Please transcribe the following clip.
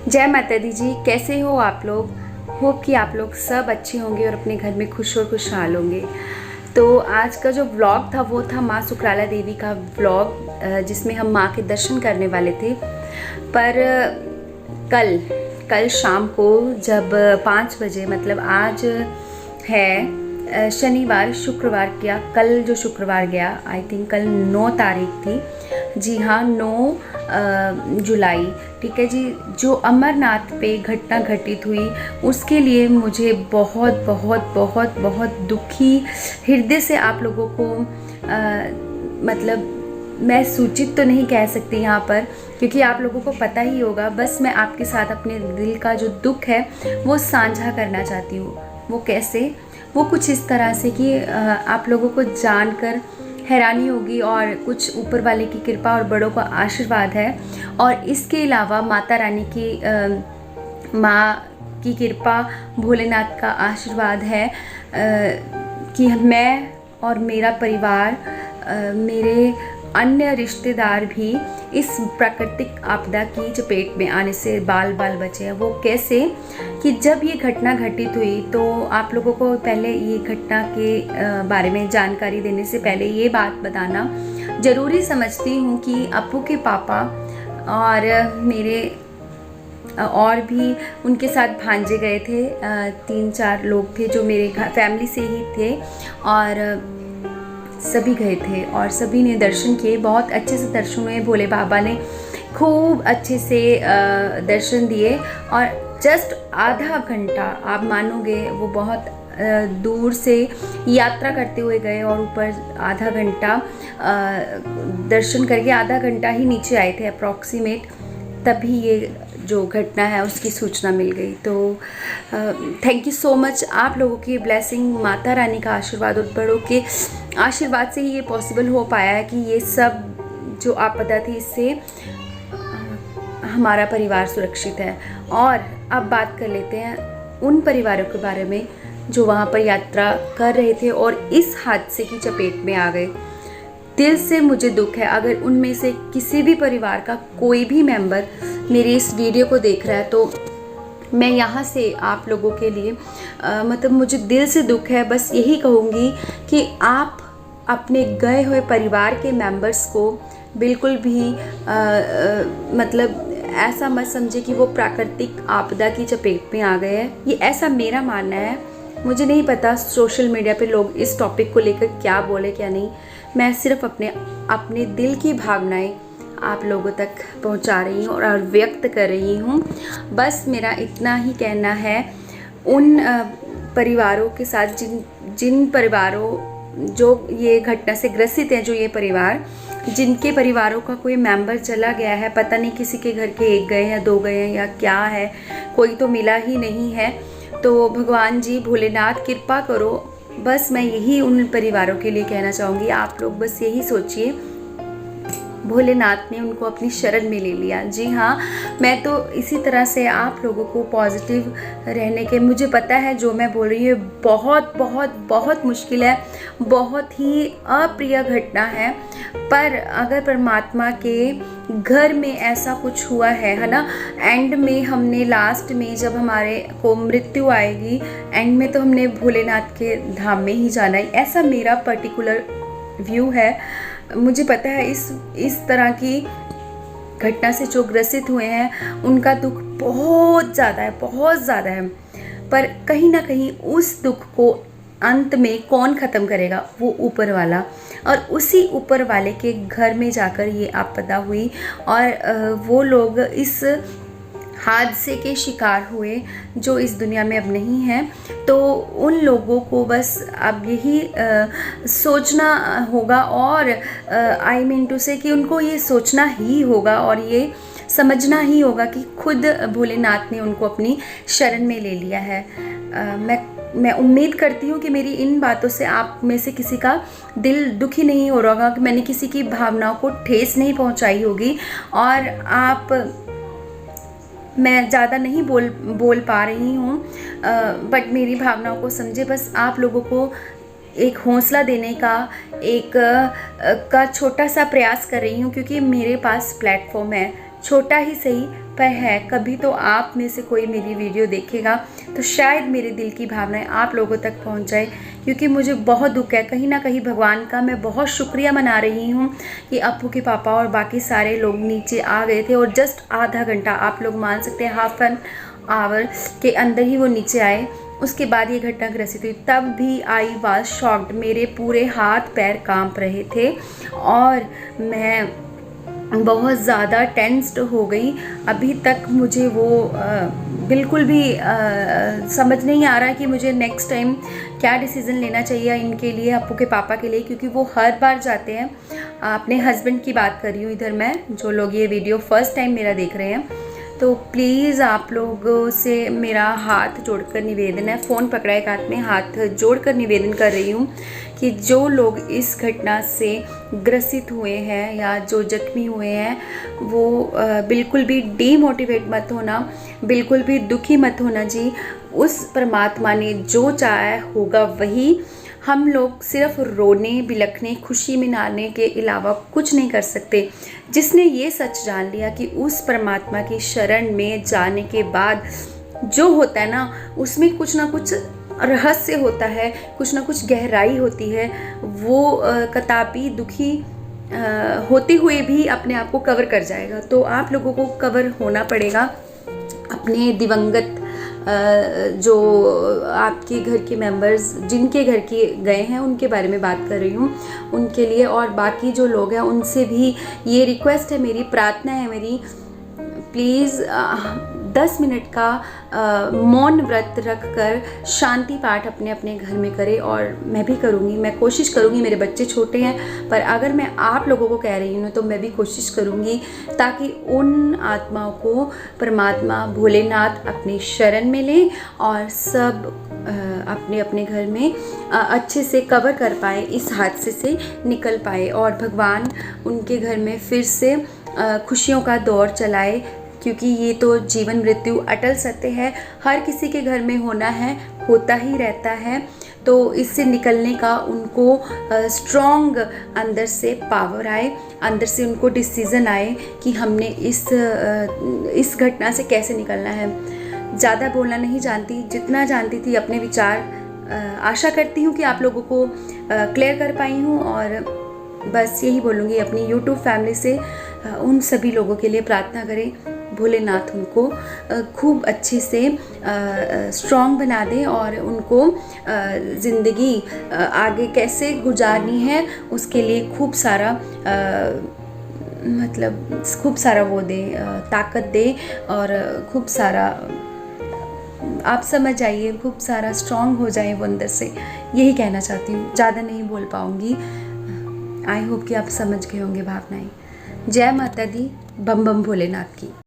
जय माता दी जी। कैसे हो आप लोग? होप कि आप लोग सब अच्छे होंगे और अपने घर में खुश और खुशहाल होंगे। तो आज का जो व्लॉग था वो था माँ सुकराला देवी का व्लॉग, जिसमें हम माँ के दर्शन करने वाले थे। पर कल शाम को जब 5 बजे, मतलब आज है शनिवार, शुक्रवार गया, कल जो शुक्रवार गया, आई थिंक कल 9 तारीख थी। जी हाँ, 9 जुलाई, ठीक है जी। जो अमरनाथ पे घटना घटित हुई उसके लिए मुझे बहुत बहुत बहुत बहुत दुखी हृदय से आप लोगों को मतलब मैं सूचित तो नहीं कह सकती यहाँ पर, क्योंकि आप लोगों को पता ही होगा। बस मैं आपके साथ अपने दिल का जो दुख है वो साझा करना चाहती हूँ। वो कैसे? वो कुछ इस तरह से कि आप लोगों को जानकर हैरानी होगी, और कुछ ऊपर वाले की कृपा और बड़ों का आशीर्वाद है। और इसके अलावा माता रानी की माँ की कृपा, भोलेनाथ का आशीर्वाद है कि मैं और मेरा परिवार, मेरे अन्य रिश्तेदार भी इस प्राकृतिक आपदा की चपेट में आने से बाल बाल बचे हैं। वो कैसे? कि जब ये घटना घटित हुई तो आप लोगों को पहले ये घटना के बारे में जानकारी देने से पहले ये बात बताना ज़रूरी समझती हूँ कि अप्पू के पापा और मेरे और भी उनके साथ भांजे गए थे। 3-4 लोग थे जो मेरे फैमिली से ही थे, और सभी गए थे और सभी ने दर्शन किए। बहुत अच्छे से दर्शन हुए। भोले बाबा ने खूब अच्छे से दर्शन दिए। और जस्ट आधा घंटा, आप मानोगे, वो बहुत दूर से यात्रा करते हुए गए और ऊपर आधा घंटा दर्शन करके आधा घंटा ही नीचे आए थे अप्रॉक्सीमेट। तभी ये जो घटना है उसकी सूचना मिल गई। तो थैंक यू सो मच। आप लोगों की ब्लेसिंग, माता रानी का आशीर्वाद और बड़ों के आशीर्वाद से ही ये पॉसिबल हो पाया है कि ये सब जो आपदा थी इससे हमारा परिवार सुरक्षित है। और अब बात कर लेते हैं उन परिवारों के बारे में जो वहाँ पर यात्रा कर रहे थे और इस हादसे की चपेट में आ गए। दिल से मुझे दुख है अगर उनमें से किसी भी परिवार का कोई भी मेंबर मेरी इस वीडियो को देख रहा है, तो मैं यहाँ से आप लोगों के लिए मतलब मुझे दिल से दुख है। बस यही कहूँगी कि आप अपने गए हुए परिवार के मेंबर्स को बिल्कुल भी मतलब ऐसा मत समझे कि वो प्राकृतिक आपदा की चपेट में आ गए हैं। ये ऐसा मेरा मानना है। मुझे नहीं पता सोशल मीडिया पे लोग इस टॉपिक को लेकर क्या बोले क्या नहीं। मैं सिर्फ अपने दिल की भावनाएं आप लोगों तक पहुंचा रही हूँ और व्यक्त कर रही हूँ। बस मेरा इतना ही कहना है उन परिवारों के साथ जिन परिवारों जो ये घटना से ग्रसित हैं, जो ये परिवार जिनके परिवारों का कोई मेंबर चला गया है, पता नहीं किसी के घर के 1 गए हैं 2 गए हैं या क्या है, कोई तो मिला ही नहीं है। तो भगवान जी भोलेनाथ कृपा करो। बस मैं यही उन परिवारों के लिए कहना चाहूँगी। आप लोग बस यही सोचिए, भोलेनाथ ने उनको अपनी शरण में ले लिया। जी हाँ, मैं तो इसी तरह से आप लोगों को पॉजिटिव रहने के, मुझे पता है जो मैं बोल रही हूँ बहुत बहुत बहुत मुश्किल है, बहुत ही अप्रिय घटना है। पर अगर परमात्मा के घर में ऐसा कुछ हुआ है ना, एंड में हमने लास्ट में जब हमारे को मृत्यु आएगी, एंड में तो हमने भोलेनाथ के धाम में ही जाना है। ऐसा मेरा पर्टिकुलर व्यू है। मुझे पता है इस तरह की घटना से जो ग्रसित हुए हैं उनका दुख बहुत ज़्यादा है, बहुत ज़्यादा है। पर कहीं ना कहीं उस दुख को अंत में कौन ख़त्म करेगा? वो ऊपर वाला। और उसी ऊपर वाले के घर में जाकर ये आपदा हुई और वो लोग इस हादसे के शिकार हुए जो इस दुनिया में अब नहीं हैं। तो उन लोगों को बस अब यही सोचना होगा, और आई मीन टू से कि उनको ये सोचना ही होगा और ये समझना ही होगा कि खुद भोलेनाथ ने उनको अपनी शरण में ले लिया है। मैं उम्मीद करती हूँ कि मेरी इन बातों से आप में से किसी का दिल दुखी नहीं हो रहा होगा, कि मैंने किसी की भावनाओं को ठेस नहीं पहुँचाई होगी। और मैं ज़्यादा नहीं बोल पा रही हूँ, बट मेरी भावनाओं को समझे। बस आप लोगों को एक हौसला देने का छोटा सा प्रयास कर रही हूँ, क्योंकि मेरे पास प्लेटफॉर्म है छोटा ही सही पर है। कभी तो आप में से कोई मेरी वीडियो देखेगा तो शायद मेरे दिल की भावनाएं आप लोगों तक पहुंच जाए, क्योंकि मुझे बहुत दुख है। कहीं ना कहीं भगवान का मैं बहुत शुक्रिया मना रही हूं कि अप्पू के पापा और बाकी सारे लोग नीचे आ गए थे और जस्ट आधा घंटा, आप लोग मान सकते हैं हाफ एन आवर के अंदर ही वो नीचे आए। उसके बाद ये घटना ग्रसित हुई, तब भी आई वाज शॉक्ड। मेरे पूरे हाथ पैर कांप रहे थे और मैं बहुत ज़्यादा टेंस्ड हो गई। अभी तक मुझे वो बिल्कुल भी समझ नहीं आ रहा कि मुझे नेक्स्ट टाइम क्या डिसीज़न लेना चाहिए इनके लिए, अप्पू के पापा के लिए, क्योंकि वो हर बार जाते हैं। अपने हस्बैंड की बात कर रही हूँ इधर मैं, जो लोग ये वीडियो फर्स्ट टाइम मेरा देख रहे हैं, तो प्लीज़ आप लोगों से मेरा हाथ जोड़कर निवेदन है, फ़ोन पकड़ा एक हाथ में, हाथ जोड़कर निवेदन कर रही हूँ कि जो लोग इस घटना से ग्रसित हुए हैं या जो जख्मी हुए हैं वो बिल्कुल भी डीमोटिवेट मत होना, बिल्कुल भी दुखी मत होना जी। उस परमात्मा ने जो चाहा होगा वही। हम लोग सिर्फ रोने, बिलखने, खुशी मनाने के अलावा कुछ नहीं कर सकते। जिसने ये सच जान लिया कि उस परमात्मा की शरण में जाने के बाद जो होता है ना, उसमें कुछ ना कुछ रहस्य होता है, कुछ ना कुछ गहराई होती है, वो कदापि दुखी होते हुए भी अपने आप को कवर कर जाएगा। तो आप लोगों को कवर होना पड़ेगा। अपने दिवंगत जो आपके घर के मेंबर्स जिनके घर के गए हैं उनके बारे में बात कर रही हूँ, उनके लिए, और बाकी जो लोग हैं उनसे भी ये रिक्वेस्ट है मेरी, प्रार्थना है मेरी, प्लीज़ 10 मिनट का मौन व्रत रख कर शांति पाठ अपने अपने घर में करें। और मैं भी करूँगी, मैं कोशिश करूँगी। मेरे बच्चे छोटे हैं, पर अगर मैं आप लोगों को कह रही हूँ तो मैं भी कोशिश करूँगी ताकि उन आत्माओं को परमात्मा भोलेनाथ अपनी शरण में लें और सब अपने अपने घर में अच्छे से कवर कर पाए, इस हादसे से निकल पाए और भगवान उनके घर में फिर से खुशियों का दौर चलाए, क्योंकि ये तो जीवन मृत्यु अटल सत्य है। हर किसी के घर में होना है, होता ही रहता है। तो इससे निकलने का उनको स्ट्रॉन्ग अंदर से पावर आए, अंदर से उनको डिसीज़न आए कि हमने इस घटना से कैसे निकलना है। ज़्यादा बोलना नहीं जानती, जितना जानती थी अपने विचार आशा करती हूँ कि आप लोगों को क्लियर कर पाई हूँ। और बस यही बोलूँगी अपनी यूट्यूब फैमिली से, उन सभी लोगों के लिए प्रार्थना करें, भोलेनाथ उनको खूब अच्छे से स्ट्रॉन्ग बना दें और उनको ज़िंदगी आगे कैसे गुजारनी है उसके लिए खूब सारा खूब सारा वो दे, ताकत दे और खूब सारा, आप समझ आइए, खूब सारा स्ट्रॉन्ग हो जाए वो अंदर से। यही कहना चाहती हूँ, ज़्यादा नहीं बोल पाऊँगी। आई होप कि आप समझ गए होंगे भावनाएं। जय माता दी, बम बम भोलेनाथ की।